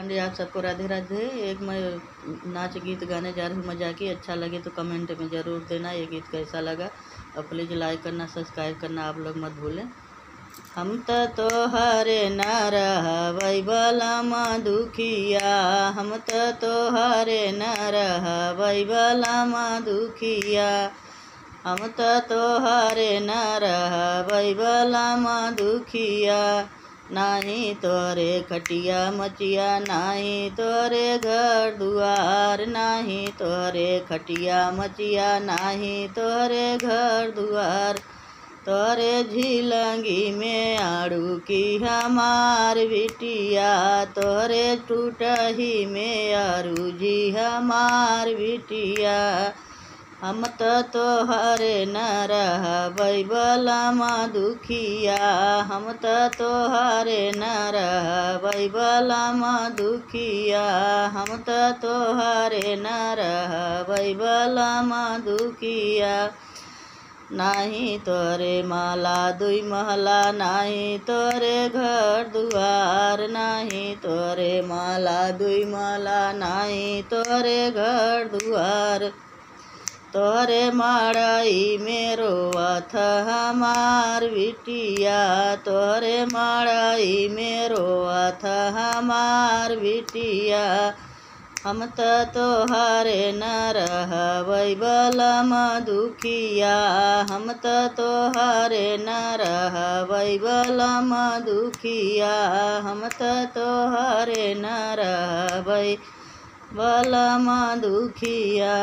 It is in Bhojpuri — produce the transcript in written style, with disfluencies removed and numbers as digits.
पांडे, आप सबको राधे राधे। एक मैं नाच गीत गाने जा रही हूँ मजाकी। अच्छा लगे तो कमेंट में ज़रूर देना ये गीत कैसा लगा, और प्लीज़ लाइक करना, सब्सक्राइब करना आप लोग मत भूलें। हम तोहरे न रहबै बलमा दुखिया, हम तोहरे न रहबै बलमा दुखिया, हम तोहरे न रहबै बलमा दुखिया। नाही तोरे खटिया मचिया, नाही तोरे घर दुआर, नाही तोरे खटिया मचिया, नाही तोरे घर दुआर। तोरे झिलंगी में आड़ू की हमार बिटिया, तोरे टूटही में आरू जी हमार बिटिया। हम तोहरे न रहबै बलमा दुखिया, हम तोहरे न रहबै बलमा दुखिया, हम तोहरे न रहबै बलमा दुखिया। नाही तोरे माला दुई महला, नाही तोरे घर दुआर, नाही तोरे माला दुई महला, नाही तोरे घर दुआर। तोरे माड़ाई में रोवत हमार बिटिया, तोरे माड़ाई में रोवत हमार बिटिया। हम तोहरे न रहबै बलमा दुखिया, हम तोहरे न रहबै बलमा दुखिया, हम तोहरे न रहबै बलमा दुखिया।